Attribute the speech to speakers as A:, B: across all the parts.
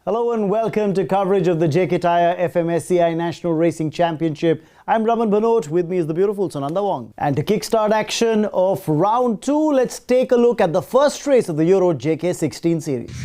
A: Hello and welcome to coverage of the JK Tyre FMSCI National Racing Championship. I'm Raman Bhanot, with me is the beautiful Sunanda Wong. And to kickstart action of round 2, let's take a look at the first race of the Euro JK16 series.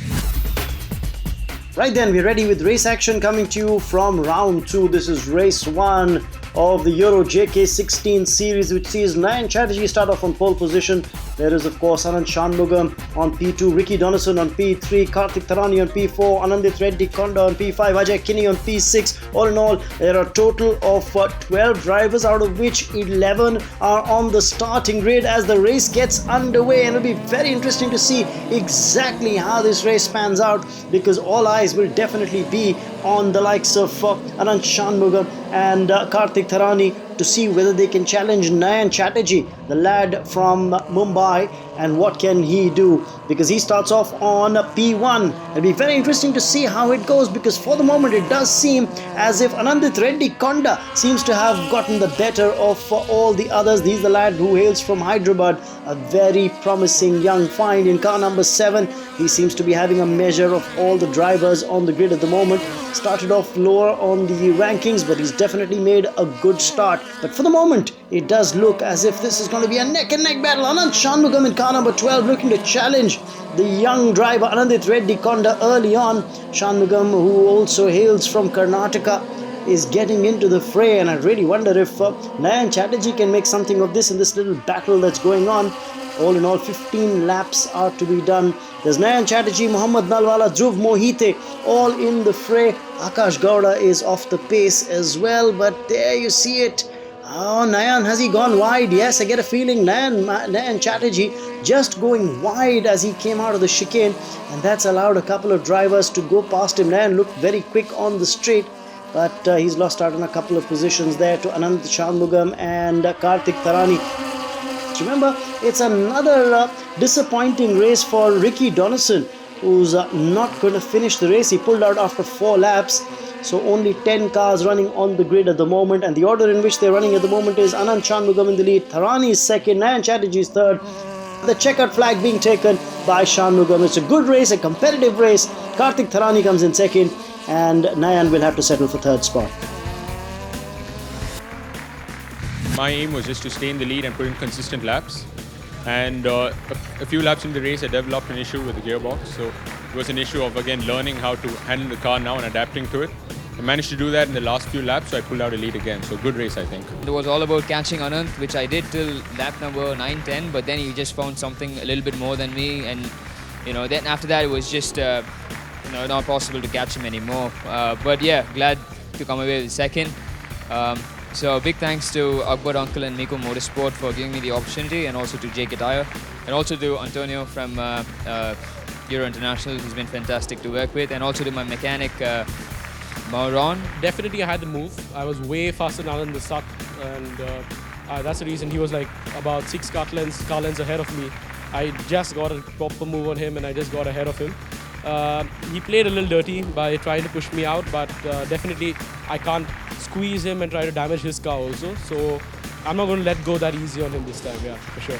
A: Right then, we're ready with race action coming to you from round 2. This is race 1 of the Euro JK16 series, which sees Nayan Chatterjee start off on pole position. There is, of course, Anand Shanmugam on P2, Ricky Donnison on P3, Karthik Tharani on P4, Anandit Reddy Konda on P5, Ajay Kinney on P6. All in all, there are a total of 12 drivers, out of which 11 are on the starting grid as the race gets underway. And it'll be very interesting to see exactly how this race pans out, because all eyes will definitely be on the likes of Anand Shanmugam and Karthik Tharani to see whether they can challenge Nayan Chatterjee, the lad from Mumbai, and what can he do, because he starts off on P1. It'll be very interesting to see how it goes, because for the moment it does seem as if Anandit Reddy Konda seems to have gotten the better of all the others. He's the lad who hails from Hyderabad, a very promising young find in car number 7. He seems to be having a measure of all the drivers on the grid at the moment. Started off lower on the rankings, but he's definitely made a good start. But for the moment, it does look as if this is going to be a neck-and-neck battle. Anand Shanmugam in car number 12 looking to challenge the young driver Anandit Reddy Konda early on. Shanmugam, who also hails from Karnataka, is getting into the fray, and I really wonder if Nayan Chatterjee can make something of this in this little battle that's going on. All in all, 15 laps are to be done. There's Nayan Chatterjee, Mohammad Nalwala, Dhruv Mohite, all in the fray. Akash Gowda is off the pace as well, but there you see it. Oh, Nayan, has he gone wide? Yes, I get a feeling Nayan Chatterjee just going wide as he came out of the chicane, and that's allowed a couple of drivers to go past him. Nayan looked very quick on the straight, but he's lost out on a couple of positions there to Anand Shanmugam and Karthik Tharani. Remember, it's another disappointing race for Ricky Donnison, who's not going to finish the race. He pulled out after 4 laps. So only 10 cars running on the grid at the moment, and the order in which they're running at the moment is Anand Shanmugam in the lead, Tharani is second, Nayan Chatterjee is third. The checkered flag being taken by Shanmugam. It's a good race, a competitive race. Karthik Tharani comes in second, and Nayan will have to settle for third spot.
B: My aim was just to stay in the lead and put in consistent laps. And a few laps in the race, I developed an issue with the gearbox. So it was an issue of, again, learning how to handle the car now and adapting to it. I managed to do that in the last few laps, so I pulled out a lead again. So good race, I think.
C: It was all about catching Anand, which I did till lap number 9-10, but then he just found something a little bit more than me. And, then after that, it was just, not possible to catch him anymore. But yeah, glad to come away with second. So big thanks to Akbar Uncle and Miko Motorsport for giving me the opportunity, and also to JK Tyre, and also to Antonio from Euro International, who's been fantastic to work with, and also to my mechanic, Mauron.
D: Definitely I had the move. I was way faster than Anand in the start, and that's the reason he was like about 6 car lengths ahead of me. I just got a proper move on him, and I just got ahead of him. He played a little dirty by trying to push me out, but definitely I can't squeeze him and try to damage his car also. So I'm not going to let go that easy on him this time, yeah, for sure.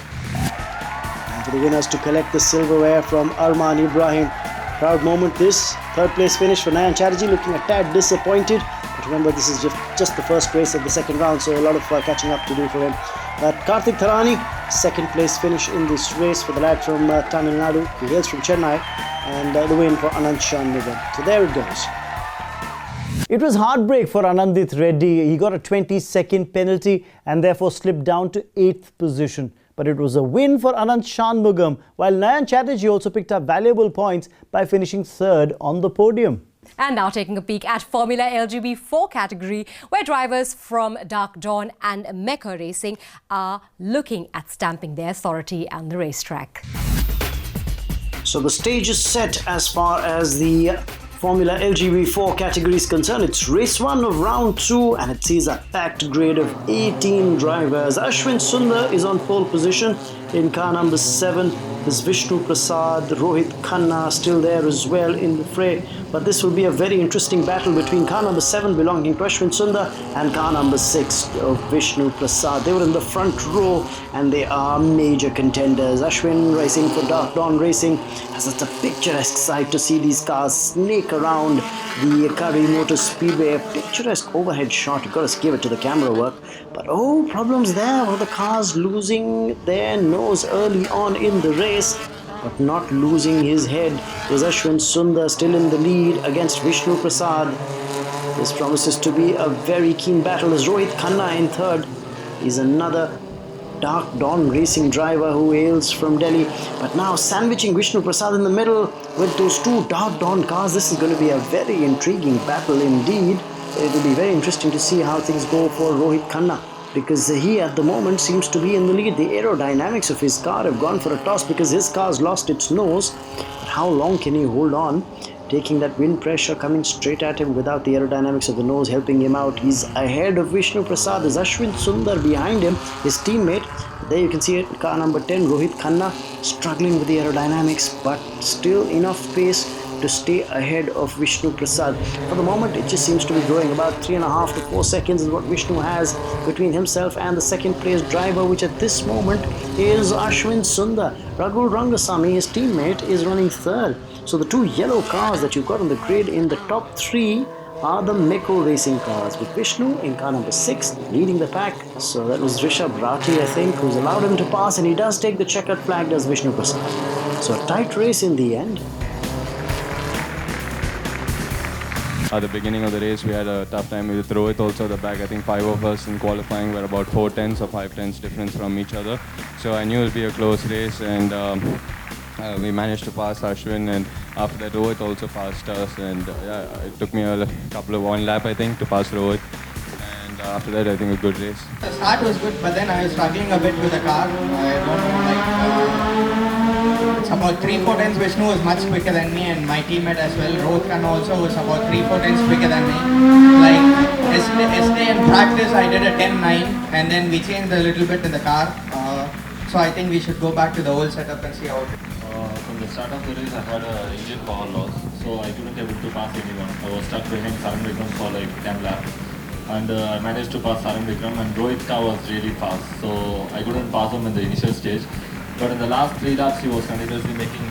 A: And for the winners to collect the silverware from Arman Ibrahim. Proud moment this. Third place finish for Nayan Chatterjee, looking a tad disappointed. But remember, this is just the first race of the second round, so a lot of catching up to do for him. But Karthik Tharani, second place finish in this race for the lad from Tamil Nadu. He hails from Chennai, and the win for Anand Shanmugam. So there it goes. It was heartbreak for Anandit Reddy. He got a 20-second penalty and therefore slipped down to 8th position. But it was a win for Anand Shanmugam, while Nayan Chatterjee also picked up valuable points by finishing 3rd on the podium.
E: And now taking a peek at Formula LGB4 category, where drivers from Dark Dawn and Mecha Racing are looking at stamping their authority on the racetrack.
A: So the stage is set as far as the Formula LGB4 category is concerned. It's race 1 of round 2, and it sees a packed grid of 18 drivers. Ashwin Sundar is on pole position. In car number 7, there's Vishnu Prasad, Rohit Khanna still there as well in the fray. But this will be a very interesting battle between car number 7 belonging to Ashwin Sundar and car number 6 of Vishnu Prasad. They were in the front row and they are major contenders. Ashwin racing for Dark Dawn Racing. It's a picturesque sight to see these cars snake around the Curry Motor Speedway. A picturesque overhead shot. You've got to give it to the camera work. But problems there with the cars losing their nose early on in the race, but not losing his head. Is Ashwin Sundar still in the lead against Vishnu Prasad? This promises to be a very keen battle as Rohit Khanna in third. He's another Dark Dawn Racing driver who hails from Delhi. But now sandwiching Vishnu Prasad in the middle with those two Dark Dawn cars. This is going to be a very intriguing battle indeed. It will be very interesting to see how things go for Rohit Khanna, because he at the moment seems to be in the lead. The aerodynamics of his car have gone for a toss because his car's lost its nose. But how long can he hold on? Taking that wind pressure coming straight at him without the aerodynamics of the nose helping him out. He's ahead of Vishnu Prasad. There's Ashwin Sundar behind him, his teammate. There you can see it, car number 10, Rohit Khanna, struggling with the aerodynamics, but still enough pace to stay ahead of Vishnu Prasad. For the moment, it just seems to be growing. About 3.5 to 4 seconds is what Vishnu has between himself and the second place driver, which at this moment is Ashwin Sundar. Raghu Rangasamy, his teammate, is running third. So the two yellow cars that you've got on the grid in the top 3 are the Meko Racing cars, with Vishnu in car number 6 leading the pack. So that was Rishabh Rathi, I think, who's allowed him to pass, and he does take the checkered flag, does Vishnu Prasad. So a tight race in the end.
F: At the beginning of the race, we had a tough time with Rohit also at the back. I think 5 of us in qualifying were about 4 tenths or 5 tenths difference from each other. So I knew it would be a close race, and we managed to pass Ashwin, and after that Rohit also passed us, and it took me a couple of 1 lap I think to pass Rohit, and after that I think a good race.
G: The start was good, but then I was struggling a bit with the car. I don't know, it's about 3-4 tenths. Vishnu was much quicker than me, and my teammate as well, Rohit Khanna, also was about 3-4 tenths quicker than me. Like yesterday in practice I did a 10-9, and then we changed a little bit in the car. So I think we should go back to the old setup and see how it
H: From the start of the race, I had an engine power loss, so I couldn't able to pass anyone. I was stuck behind Saran Vikram for like 10 laps, and I managed to pass Saran Vikram, and Rohit car was really fast, so I couldn't pass him in the initial stage. But in the last 3 laps, he was continuously making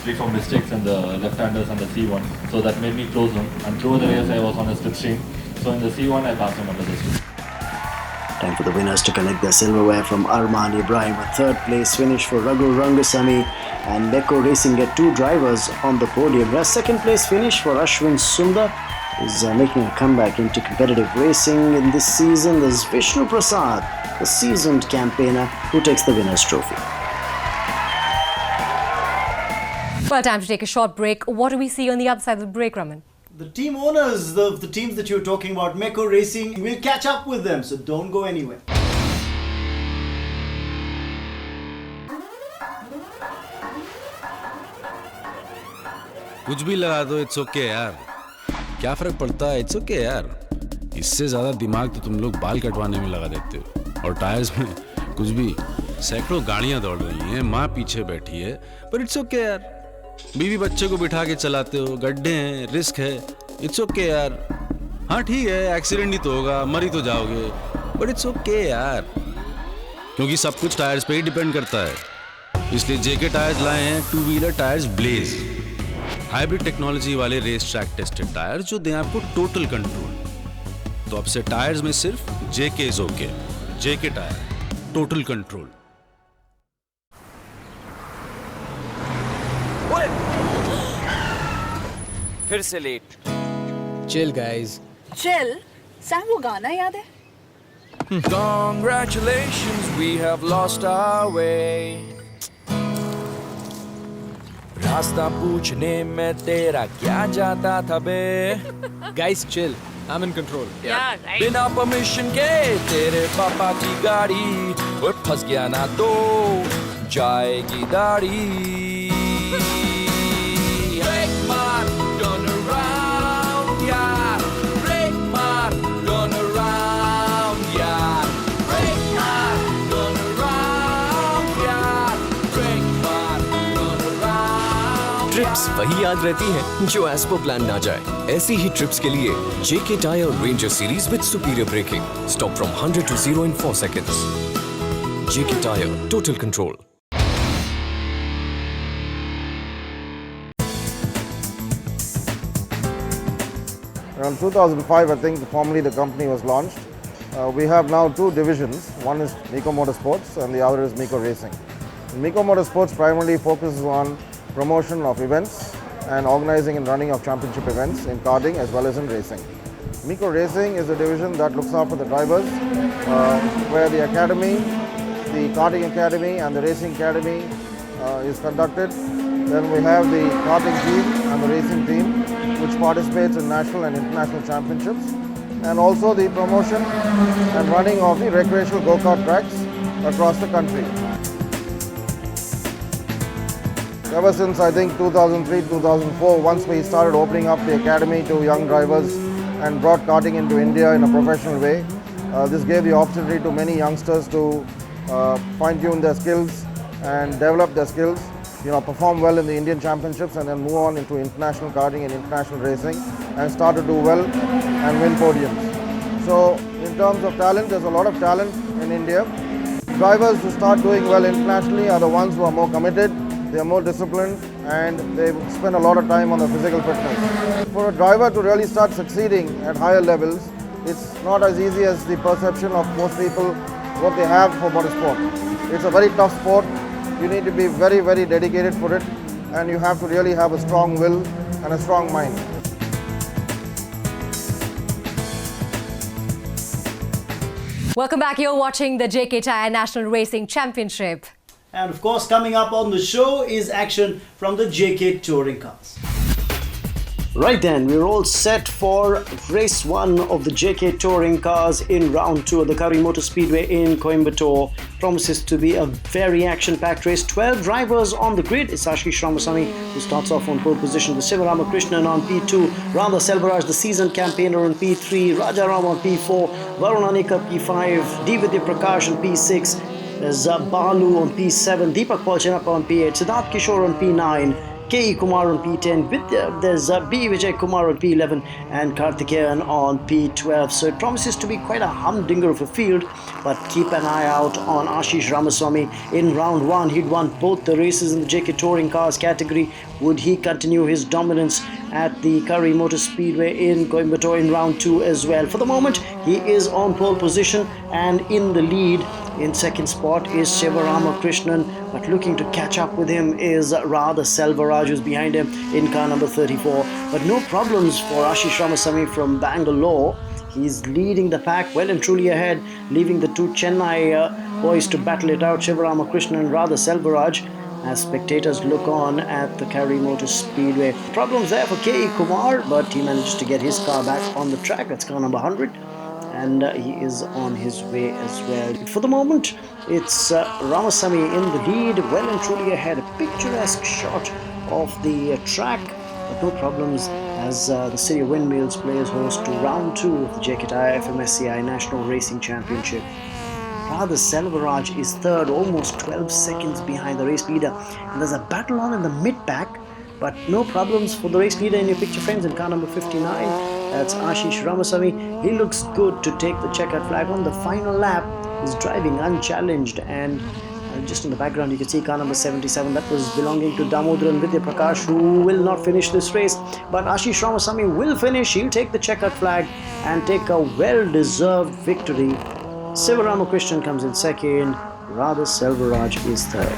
H: 3-4 mistakes in the left-handers and the C1, so that made me close him. And through the race, I was on a slipstream, so in the C1, I passed him under the stream.
A: Time for the winners to collect their silverware from Arman Ibrahim. A third place finish for Raghu Rangasamy, and Meko Racing get 2 drivers on the podium. A second place finish for Ashwin Sundar, is making a comeback into competitive racing in this season. There's Vishnu Prasad, the seasoned campaigner, who takes the winner's trophy.
E: Well, time to take a short break. What do we see on the other side of the break, Raman?
A: The team owners of the teams that you're talking about, Meko Racing, we'll catch up with them, so don't go anywhere.
I: कुछ भी लगा दो, it's okay यार, क्या फर्क पड़ता है, it's okay यार। इससे ज्यादा दिमाग तो तुम लोग बाल कटवाने में लगा देते हो, और टायर्स में कुछ भी। सैकड़ों गाड़ियां दौड़ रही हैं, माँ पीछे बैठी है, पर इट्स ओके यार। बीवी बच्चे को बिठा के चलाते हो, गड्ढे हैं, रिस्क है, इट्स ओके यार। हाँ ठीक है, एक्सीडेंट ही तो होगा, मर ही तो जाओगे, बट इट्स ओके यार, क्योंकि सब कुछ टायर्स पे ही डिपेंड करता है। इसलिए जेके टायर्स लाए हैं 2 wheeler tyres blaze, hybrid technology वाले रेस ट्रैक टेस्टेड टायर जो दें आपको टोटल कंट्रोल। तो अब से टायर्स में सिर्फ JK is okay. JK tyre, total control.
J: फिर से late.
K: Chill guys.
L: Chill? Sam वो गाना याद है?
J: Congratulations, we have lost our way. रास्ता पूछने में तेरा क्या जाता था बे?
K: Guys, chill. I'm in control.
L: Yeah, right.
J: बिना परमिशन के तेरे पापा की गाड़ी और फंस गया ना तो जाएगी दाढ़ी। Break my turn around, yeah. Break my turn around, yeah. Break my turn around, yeah.
M: Trips वही याद रहती हैं जो एज पर प्लान ना जाए। ऐसी ही ट्रिप्स के लिए JK Tyre Ranger series with superior braking. Stop from 100 to 0 in 4 seconds. JK Tyre, total control.
N: Around 2005, I think formally the company was launched. We have now two divisions. One is Miko Motorsports and the other is Miko Racing. Miko Motorsports primarily focuses on promotion of events and organizing and running of championship events in karting as well as in racing. Miko Racing is a division that looks after the drivers, where the academy, the karting academy and the racing academy is conducted. Then we have the karting team and the racing team, which participates in national and international championships, and also the promotion and running of the recreational go-kart tracks across the country. Ever since I think 2003-2004, once we started opening up the academy to young drivers and brought karting into India in a professional way, this gave the opportunity to many youngsters to fine-tune their skills and develop their skills, perform well in the Indian championships and then move on into international karting and international racing and start to do well and win podiums. So in terms of talent, there's a lot of talent in India. Drivers who start doing well internationally are the ones who are more committed, they are more disciplined and they spend a lot of time on the physical fitness. For a driver to really start succeeding at higher levels, it's not as easy as the perception of most people what they have for motorsport. It's a very tough sport. You need to be very, very dedicated for it and you have to really have a strong will and a strong mind.
E: Welcome back. You're watching the JK Tyre National Racing Championship.
A: And of course, coming up on the show is action from the JK Touring Cars. Right then, we're all set for race 1 of the JK Touring Cars in round 2 of the Curry Motor Speedway in Coimbatore. Promises to be a very action-packed race. 12 drivers on the grid. It's Ashish Ramasamy who starts off on pole position with Siva Ramakrishnan on P2, Radha Selvaraj, the seasoned campaigner, on P3, Rajaram on P4, Varun Anikar P5, D. Vidya Prakash on P6, there's Balu on P7, Deepak Palchanappa on P8, Siddharth Kishore on P9, K.E. Kumar on P10, there's B. Vijay Kumar on P11 and Karthikeyan on P12. So it promises to be quite a humdinger of a field, but keep an eye out on Ashish Ramaswamy in round 1. He'd won both the races in the JK Touring Cars category. Would he continue his dominance at the Curry Motor Speedway in Coimbatore in round 2 as well? For the moment, he is on pole position and in the lead. In second spot is Siva Ramakrishnan, but looking to catch up with him is Radha Selvaraj, who's behind him in car number 34. But no problems for Ashish Ramasamy from Bangalore. He's leading the pack well and truly ahead, leaving the two Chennai boys to battle it out, Siva Ramakrishnan and Radha Selvaraj, as spectators look on at the Curry Motor Speedway. Problems there for K.E. Kumar, but he manages to get his car back on the track. That's car number 100. And he is on his way as well. For the moment, it's Ramasamy in the lead, well and truly ahead. A picturesque shot of the track, but no problems as the City of Windmills plays host to round 2 of the JK Tyre FMSCI National Racing Championship. Radha Selvaraj is third, almost 12 seconds behind the race leader. And there's a battle on in the mid-pack, but no problems for the race leader in your picture, friends, in car number 59. That's Ashish Ramasamy. He looks good to take the checkered flag on the final lap. He's driving unchallenged, and just in the background you can see car number 77. That was belonging to Damodaran Vidya Prakash, who will not finish this race. But Ashish Ramasamy will finish. He'll take the checkered flag and take a well-deserved victory. Siva Ramakrishnan comes in second. Radha Selvaraj is third.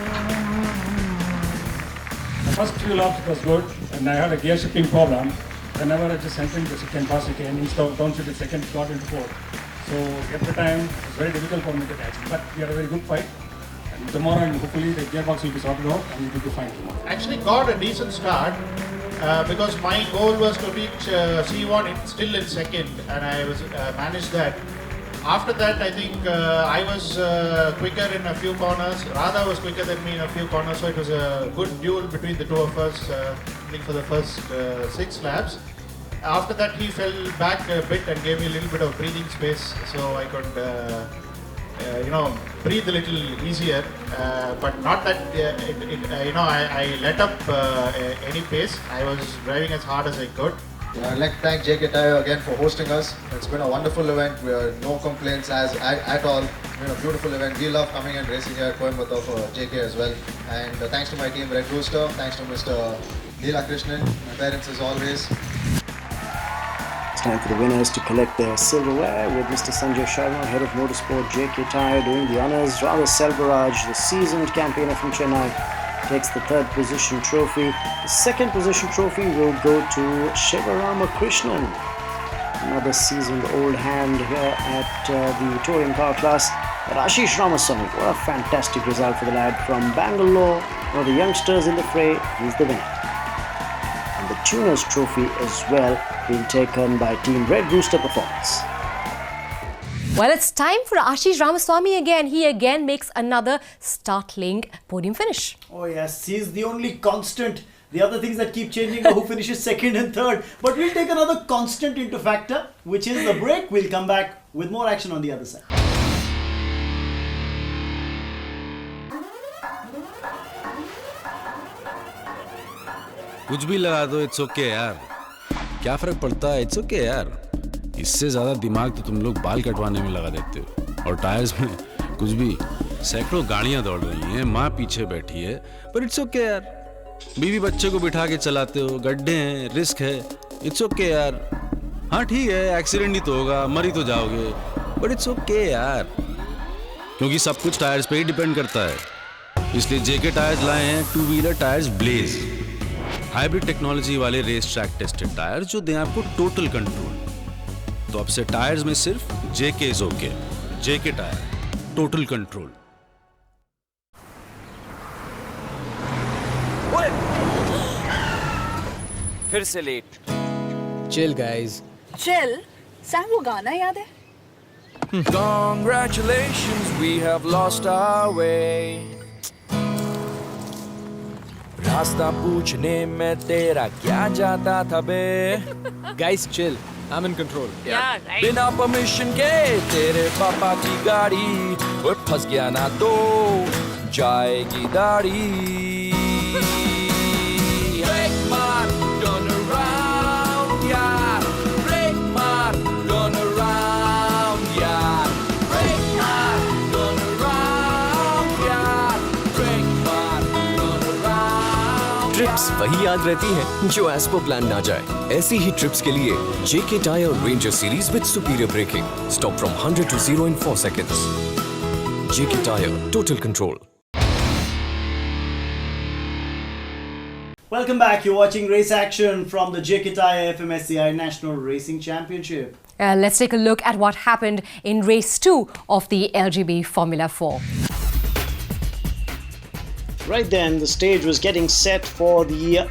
O: The first few laps was good, and I had a gear shifting problem. Whenever I just entering the second pass again, instead of down to the second, got into fourth. So every time it was very difficult for me to catch. But we had a very good fight. And tomorrow, hopefully, the gearbox will be sorted out and we will be fine tomorrow.
P: Actually got a decent start because my goal was to reach C1 still in second, and I was managed that. After that, I think I was quicker in a few corners. Radha was quicker than me in a few corners, so it was a good duel between the two of us, I think for the first 6 laps. After that, he fell back a bit and gave me a little bit of breathing space, so I could breathe a little easier. But not that I let up any pace. I was driving as hard as I could.
Q: I'd like to thank JK Tyre again for hosting us. It's been a wonderful event. We are no complaints at all. It's been a beautiful event. We love coming and racing here at Coimbatore for JK as well. And thanks to my team Red Rooster. Thanks to Mr. Leela Krishnan, my parents as always.
A: It's time for the winners to collect their silverware with Mr. Sanjay Sharma, head of motorsport, JK Tyre, doing the honours. Radha Selvaraj, the seasoned campaigner from Chennai, takes the third position trophy. The second position trophy will go to Shivarama Krishnan, another seasoned old hand here at the touring car class. But Ashish Ramaswamy, what a fantastic result for the lad from Bangalore. One of the youngsters in the fray, he's the winner. And the Tuners Trophy as well, being taken by Team Red Rooster Performance.
E: Well, it's time for Ashish Ramaswamy again. He again makes another startling podium finish.
A: Oh yes, he's the only constant. The other things that keep changing are who finishes second and third. But we'll take another constant into factor, which is the break. We'll come back with more action on the other side.
I: कुछ भी लगा दो, it's okay यार, क्या फर्क पड़ता है, it's okay यार। इससे ज्यादा दिमाग तो तुम लोग बाल कटवाने में लगा देते हो। और टायर्स में कुछ भी, सैकड़ों गाड़ियां दौड़ रही हैं, माँ पीछे बैठी है, पर इट्स ओके यार। बीवी बच्चे को बिठा के चलाते हो, गड्ढे हैं, रिस्क है, इट्स ओके यार। हाँ ठीक है, एक्सीडेंट ही तो होगा, मर ही तो जाओगे, बट इट्स ओके यार, क्योंकि सब कुछ टायर्स पे ही डिपेंड करता है। इसलिए जेके टायर्स लाए हैं 2 wheeler tyres blaze, hybrid technology वाले रेस ट्रैक टेस्टेड टायर जो दें आपको टोटल कंट्रोल। तो अब से टायर्स में सिर्फ JK is okay. JK tyre, total control.
J: फिर से late.
K: Chill, guys.
L: Chill? Sam वो गाना याद है?
J: Congratulations, we have lost our way. रास्ता पूछने में तेरा क्या जाता था बे?
K: Guys, chill. I'm in control.
L: Yeah, right.
J: बिना परमिशन के तेरे पापा की गाड़ी और फंस गया ना तो जाएगी दाढ़ी। Break मार, turn around, यार। Break मार, turn around, यार। Break मार, turn around, यार। Break मार, turn around।
M: ट्रिप्स वही याद रहती हैं जो एज पर प्लान ना जाए। ऐसी ही ट्रिप्स के लिए JK Tyre Ranger series with superior braking. Stop from 100 to 0 in 4 seconds. JK Tyre, total control.
A: Welcome back. You're watching race action from the JK Tyre FMSCI National Racing Championship.
E: Let's take a look at what happened in race 2 of the LGB Formula 4.
A: Right then, the stage was getting set for the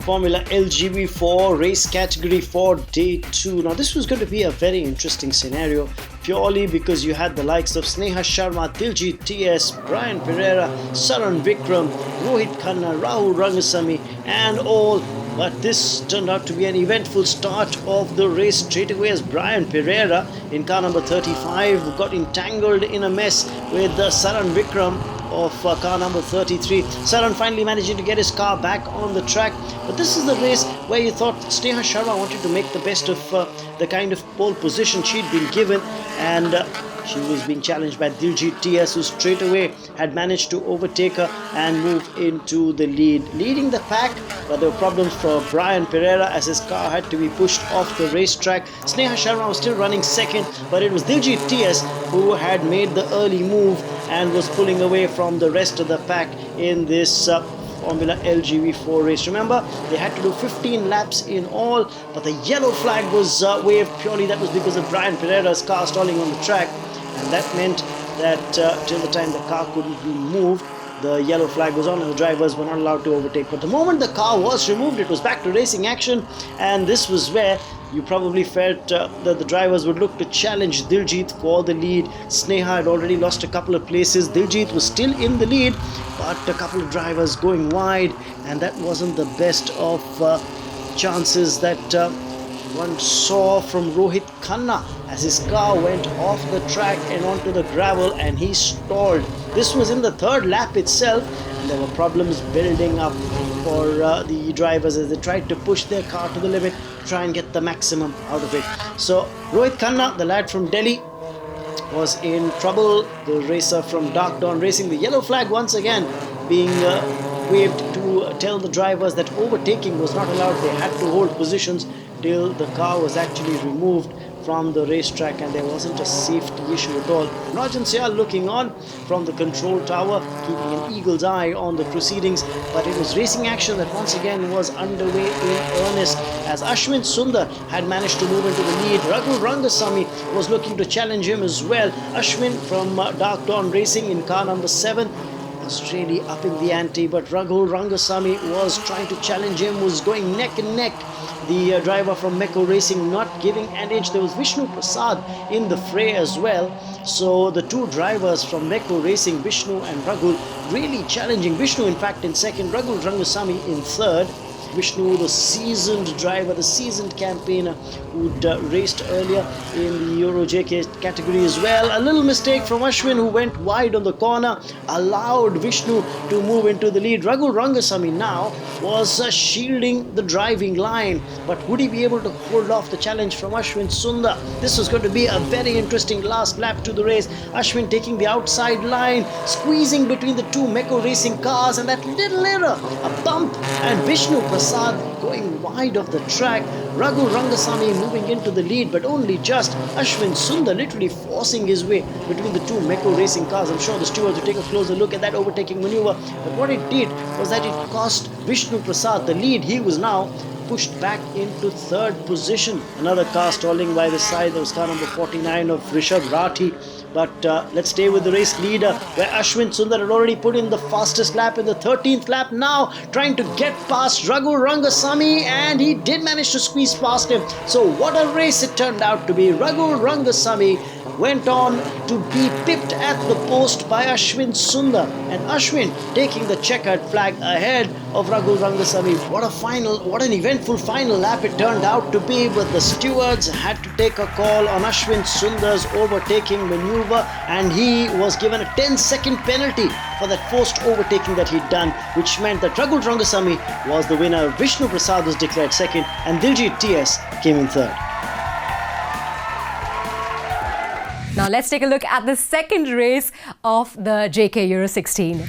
A: Formula LGB4 race category for day 2. Now this was going to be a very interesting scenario, purely because you had the likes of Sneha Sharma, Diljit TS, Brian Pereira, Saran Vikram, Rohit Khanna, Rahul Rangasamy and all. But this turned out to be an eventful start of the race straight away, as Brian Pereira in car number 35 got entangled in a mess with Saran Vikram of car number 33. Saran finally managing to get his car back on the track. But this is the race where you thought Sneha Sharma wanted to make the best of the kind of pole position she'd been given, and she was being challenged by Diljit TS, who straight away had managed to overtake her and move into the lead, leading the pack. But there were problems for Brian Pereira as his car had to be pushed off the racetrack. Sneha Sharma was still running second, but it was Diljit TS who had made the early move and was pulling away from the rest of the pack in this Formula LGB4 race. Remember, they had to do 15 laps in all, but the yellow flag was waved. Purely that was because of Brian Pereira's car stalling on the track, and that meant that till the time the car couldn't be moved, the yellow flag was on and the drivers were not allowed to overtake. But the moment the car was removed, it was back to racing action, and this was where you probably felt that the drivers would look to challenge Diljit for the lead. Sneha had already lost a couple of places. Diljit was still in the lead, but a couple of drivers going wide, and that wasn't the best of chances that one saw from Rohit Khanna as his car went off the track and onto the gravel and he stalled. This was in the third lap itself, and there were problems building up for the drivers as they tried to push their car to the limit, try and get the maximum out of it. So Rohit Khanna, the lad from Delhi, was in trouble. The racer from Dark Dawn Racing, the yellow flag once again being waved to tell the drivers that overtaking was not allowed. They had to hold positions till the car was actually removed from the racetrack and there wasn't a safety issue at all. Rajan Syal looking on from the control tower, keeping an eagle's eye on the proceedings, but it was racing action that once again was underway in earnest as Ashwin Sundar had managed to move into the lead. Raghu Rangasamy was looking to challenge him as well. Ashwin from Dark Dawn Racing in car number 7 was really upping the ante, but Raghu Rangasamy was trying to challenge him, was going neck and neck. The driver from Meko Racing not giving an inch. There was Vishnu Prasad in the fray as well. So the two drivers from Meko Racing, Vishnu and Raghu, really challenging. Vishnu in fact in second, Raghu Rangasamy in third. Vishnu, the seasoned driver, the seasoned campaigner who'd raced earlier in the Euro JK category as well. A little mistake from Ashwin, who went wide on the corner, allowed Vishnu to move into the lead. Raghu Rangasamy now was shielding the driving line, but would he be able to hold off the challenge from Ashwin Sundar? This was going to be a very interesting last lap to the race. Ashwin taking the outside line, squeezing between the two Meko Racing cars, and that little error, a bump, and Vishnu Prasad going wide of the track. Raghu Rangasamy moving into the lead, but only just. Ashwin Sundar literally forcing his way between the two Meko Racing cars. I'm sure the stewards will take a closer look at that overtaking maneuver, but what it did was that it cost Vishnu Prasad the lead. He was now pushed back into third position. Another car stalling by the side. That was car number 49 of Rishabh Rathi. But let's stay with the race leader, where Ashwin Sundar had already put in the fastest lap in the 13th lap, now trying to get past Raghu Rangasamy, and he did manage to squeeze past him. So what a race it turned out to be. Raghu Rangasamy went on to be pipped at the post by Ashwin Sundar, and Ashwin taking the checkered flag ahead of Raghu Rangasamy. What an eventful final lap it turned out to be, but the stewards had to take a call on Ashwin Sundar's overtaking maneuver, and he was given a 10-second penalty for that forced overtaking that he'd done, which meant that Raghu Rangasamy was the winner. Vishnu Prasad was declared second, and Diljit TS came in third.
E: Now let's take a look at the second race of the JK Euro 16.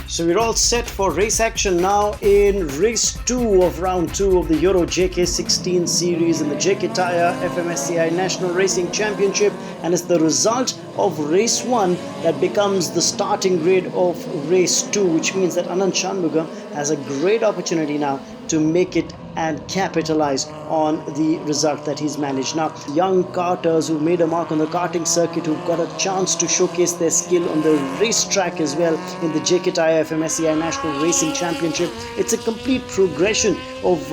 A: So we're all set for race action now in race 2 of round 2 of the Euro JK 16 series in the JK Tyre FMSCI National Racing Championship, and it's the result of race 1 that becomes the starting grid of race 2, which means that Anand Shanmugam has a great opportunity now to make it and capitalize on the result that he's managed. Now, young karters who made a mark on the karting circuit, who've got a chance to showcase their skill on the racetrack as well in the JK Tyre FMSCI National Racing Championship. It's a complete progression of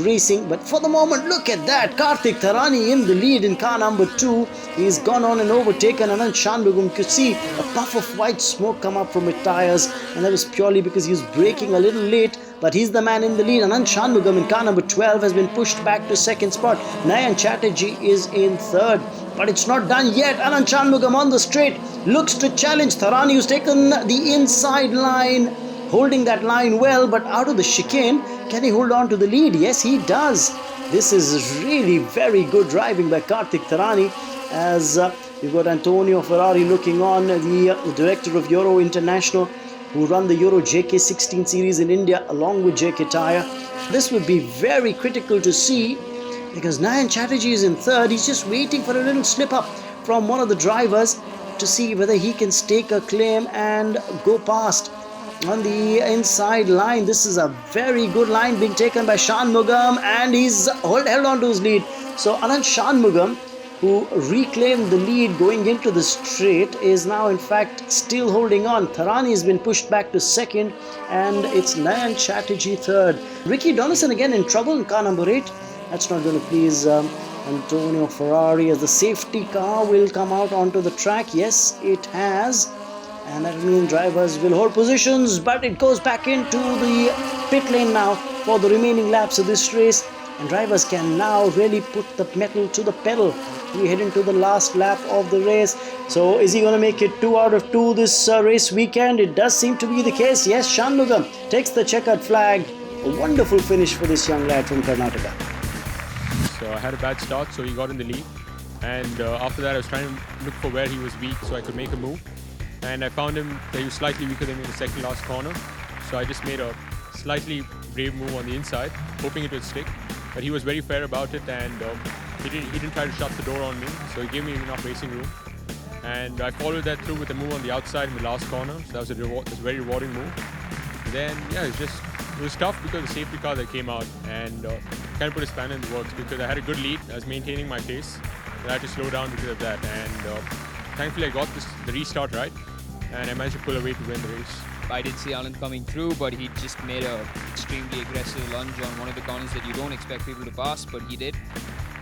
A: racing, but for the moment, look at that. Kartik Tharani in the lead in car number 2. He's gone on and overtaken Anand Shanmugam. You could see a puff of white smoke come up from his tires, and that was purely because he was braking a little late, but he's the man in the lead. Anand Shanmugam in car number 12 has been pushed back to second spot. Nayan Chatterjee is in third, but it's not done yet. Anand Shanmugam on the straight looks to challenge Tharani, who's taken the inside line, holding that line well, but out of the chicane, can he hold on to the lead? Yes, he does. This is really very good driving by Kartik Tharani, as you've got Antonio Ferrari looking on, the director of Euro International, who run the Euro JK 16 series in India along with JK Tyre. This would be very critical to see, because Nayan Chatterjee is in third. He's just waiting for a little slip up from one of the drivers to see whether he can stake a claim and go past on the inside line. This is a very good line being taken by Shanmugam, and he's held on to his lead. So Anand Shanmugam, who reclaimed the lead going into the straight, is now in fact still holding on. Tharani has been pushed back to second, and it's Nayan Chatterjee third. Ricky Donaldson again in trouble in car number 8. That's not going to please Antonio Ferrari, as the safety car will come out onto the track. Yes, it has. and that means drivers will hold positions, but it goes back into the pit lane now for the remaining laps of this race, and drivers can now really put the metal to the pedal. We head into the last lap of the race. So is he going to make it 2 out of 2 this race weekend? It does seem to be the case. Yes, Shanmugam takes the checkered flag. A wonderful finish for this young lad from Karnataka.
B: So I had a bad start, so he got in the lead. And after that, I was trying to look for where he was weak so I could make a move. And I found him that he was slightly weaker than me in the second last corner. So I just made a slightly brave move on the inside, hoping it would stick. But he was very fair about it, and he didn't try to shut the door on me. So he gave me enough racing room. And I followed that through with a move on the outside in the last corner. So that was a very rewarding move. Then, yeah, it was tough because of the safety car that came out and kind of put a spanner in the works because I had a good lead. I was maintaining my pace. I had to slow down because of that. And thankfully, I got the restart right, and I managed to pull away to win the race.
C: I did see Anand coming through, but he just made a extremely aggressive lunge on one of the corners that you don't expect people to pass, but he did.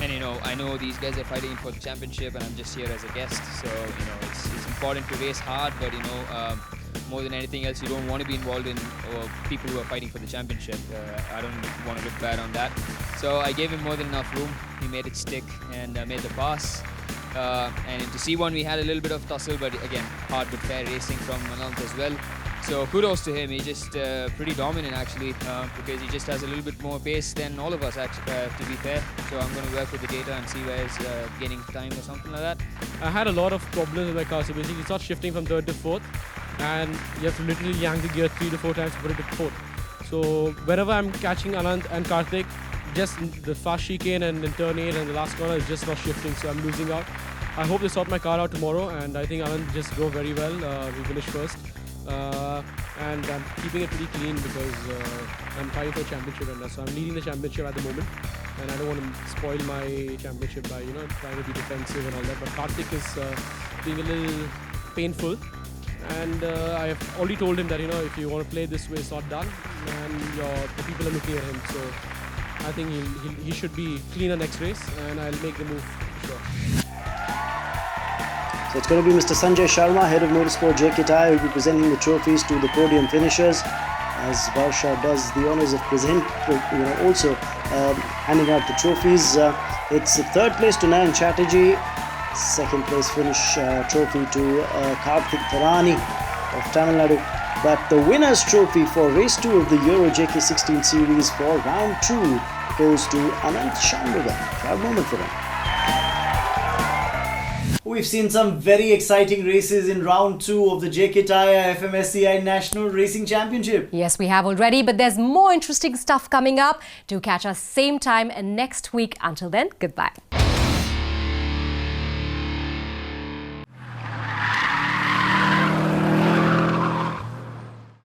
C: And I know these guys are fighting for the championship, and I'm just here as a guest. So it's important to race hard, but more than anything else, you don't want to be involved in people who are fighting for the championship. I don't want to look bad on that. So I gave him more than enough room. He made it stick and made the pass. And into C1 we had a little bit of tussle, but again, hard but fair racing from Anand as well. So kudos to him. He's just pretty dominant actually, because he just has a little bit more pace than all of us actually, to be fair. So I'm going to work with the data and see where he's gaining time or something like that.
D: I had a lot of problems with my car, so basically it's not shifting from 3rd to 4th, and you have to literally yank the gear 3 to 4 times to put it to 4th. So wherever I'm catching Anand and Karthik, just the fast chicane and then turn 8 and the last corner is just not shifting, so I'm losing out. I hope they sort my car out tomorrow, and I think Anand just drove very well. We finished first. And I'm keeping it pretty clean because I'm fighting for a championship right now. So I'm leading the championship at the moment, and I don't want to spoil my championship by trying to be defensive and all that. But Karthik is being a little painful, and I have already told him that if you want to play this way, it's not done, and the people are looking at him. So I think he should be cleaner next race, and I'll make the move for sure.
A: So it's going to be Mr. Sanjay Sharma, head of motorsport JK Tyre, who will be presenting the trophies to the podium finishers, as Barsha does the honours of also handing out the trophies. It's the 3rd place to Nayan Chatterjee, 2nd place finish trophy to Karthik Tharani of Tamil Nadu. But the winner's trophy for race 2 of the Euro JK16 series for round 2 goes to Anand Shanmugam. Proud moment for him. We've seen some very exciting races in round 2 of the JK Tyre FMSCI National Racing Championship.
E: Yes, we have already, but there's more interesting stuff coming up. Do catch us same time next week. Until then, goodbye.